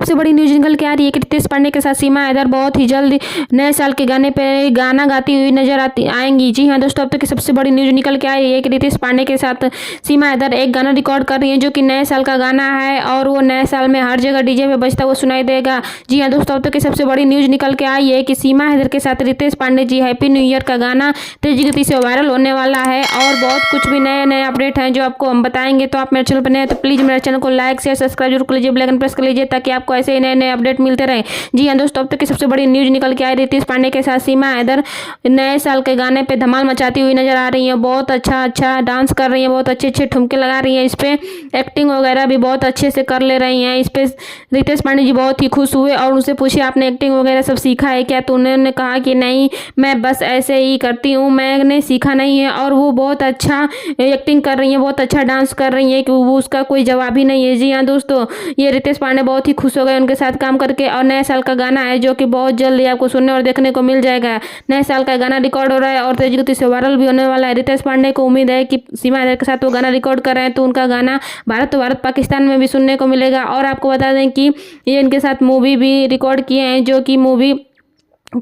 सबसे बड़ी न्यूज निकल के आ रही है कि रितेश पांडे के साथ सीमा हैदर बहुत ही जल्द नए साल के गाने पे गाना गाती हुई नजर आएंगी। जी हाँ दोस्तों, अब तक की सबसे बड़ी न्यूज निकल के आ रही है कि रितेश पांडे के साथ सीमा हैदर एक गाना रिकॉर्ड कर रही है जो कि नए साल का गाना है और वो नए साल में हर जगह डीजे पे बजता हुआ सुनाई देगा। जी हाँ दोस्तों, अब तक की सबसे बड़ी न्यूज निकल के आई है कि सीमा हैदर के साथ Ritesh Pandey ji happy new year का गाना तेजी गति से वायरल होने वाला है और बहुत कुछ भी नए नए अपडेट हैं जो आपको हम बताएंगे। तो आप मेरे चैनल पर नए हैं तो प्लीज मेरे चैनल को लाइक शेयर सब्सक्राइब जरूर कर लीजिए, बेल आइकन प्रेस कर लीजिए ताकि आपको ऐसे ही नए नए अपडेट मिलते रहे। जी हाँ दोस्तों, अब तक की सबसे बड़ी न्यूज निकल के आई रितेश पांडे के साथ सीमा हैदर नए साल के गाने पे धमाल मचाती हुई नजर आ रही है। बहुत अच्छा डांस कर रही है, बहुत अच्छे ठुमके लगा रही है, इस पे एक्टिंग वगैरह भी बहुत अच्छे से कर ले रही हैं। इस पे रितेश पांडे जी बहुत ही खुश हुए और उनसे पूछे आपने एक्टिंग वगैरह सब सीखा है क्या, तो उन्होंने कहा कि नहीं, मैं बस ऐसे ही करती हूँ, मैंने सीखा नहीं है। और वो बहुत अच्छा एक्टिंग कर रही है, बहुत अच्छा डांस कर रही है कि वो उसका कोई जवाब ही नहीं है। जी हाँ दोस्तों, ये रितेश पांडे बहुत ही खुश हो गए उनके साथ काम करके और नए साल का गाना है जो कि बहुत जल्दी आपको सुनने और देखने को मिल जाएगा। नए साल का गाना रिकॉर्ड हो रहा है और तेज गति से वायरल भी होने वाला है। रितेश पांडे को उम्मीद है कि सीमा हैदर के साथ वो गाना रिकॉर्ड कर रहे हैं तो उनका गाना भारत पाकिस्तान में भी सुनने को मिलेगा। और आपको बता दें कि ये इनके साथ मूवी भी रिकॉर्ड किए हैं जो कि मूवी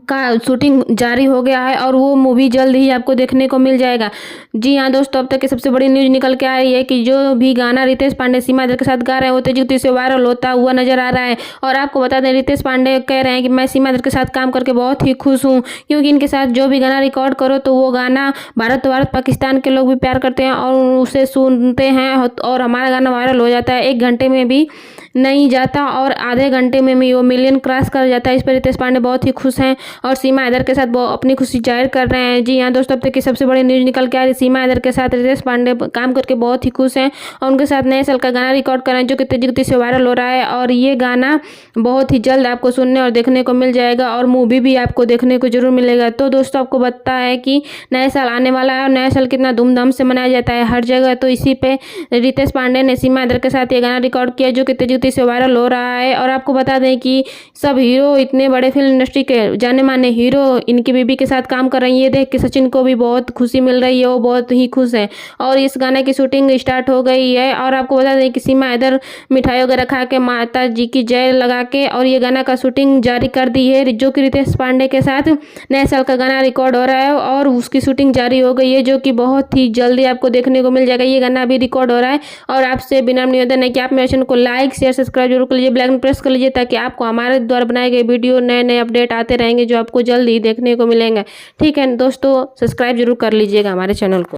का शूटिंग जारी हो गया है और वो मूवी जल्द ही आपको देखने को मिल जाएगा। जी हाँ दोस्तों, अब तक की सबसे बड़ी न्यूज निकल के आ रही है कि जो भी गाना रितेश पांडे सीमा हैदर के साथ गा रहे हैं वो तेजी गति से वायरल होता हुआ नजर आ रहा है। और आपको बता दें रितेश पांडे कह रहे हैं कि मैं सीमा हैदर के साथ काम करके बहुत ही खुश हूँ क्योंकि इनके साथ जो भी गाना रिकॉर्ड करो तो वो गाना भारत पाकिस्तान के लोग भी प्यार करते हैं और उसे सुनते हैं और हमारा गाना वायरल हो जाता है। 1 घंटे में भी नहीं जाता और आधे घंटे में भी वो मिलियन क्रॉस कर जाता है। इस पर रितेश पांडे बहुत ही खुश हैं और सीमा हैदर के साथ वो अपनी खुशी जाहिर कर रहे हैं। जी हाँ दोस्तों, अब तक की सबसे बड़ी न्यूज निकल के आ रही है सीमा हैदर के साथ रितेश पांडे काम करके बहुत ही खुश हैं और उनके साथ नए साल का गाना रिकॉर्ड कर रहे हैं जो कि तेजी गति से वायरल हो रहा है और ये गाना बहुत ही जल्द आपको सुनने और देखने को मिल जाएगा और मूवी भी आपको देखने को जरूर मिलेगा। तो दोस्तों, आपको पता है कि नए साल आने वाला है और नया साल कितना धूमधाम से मनाया जाता है हर जगह, तो इसी पे रितेश पांडे ने सीमा हैदर के साथ ये गाना रिकॉर्ड किया जो कि तेजी गति से वायरल हो रहा है। और आपको बता दें कि सब हीरो, इतने बड़े फिल्म इंडस्ट्री के जाने माने हीरो इनकी बीबी के साथ काम कर रही है। ये देख के सचिन को भी बहुत खुशी मिल रही है, वो बहुत ही खुश है और इस गाने की शूटिंग स्टार्ट हो गई है। और आपको बता दें कि सीमा हैदर मिठाई वगैरह खा के माता जी की जय लगा के और ये गाना का शूटिंग जारी कर दी है जो कि रितेश पांडे के साथ नए साल का गाना रिकॉर्ड हो रहा है और उसकी शूटिंग जारी हो गई है जो कि बहुत ही जल्दी आपको देखने को मिल जाएगा। ये गाना अभी रिकॉर्ड हो रहा है और आपसे बिना निवेदन है कि आप मेरे चैनल को लाइक शेयर सब्सक्राइब जरूर कर लीजिए, बेल आइकन प्रेस कर लीजिए ताकि आपको हमारे द्वारा बनाए गए वीडियो नए नए अपडेट आते रहेंगे जो आपको जल्द ही देखने को मिलेंगे। ठीक है दोस्तों, सब्सक्राइब जरूर कर लीजिएगा हमारे चैनल को।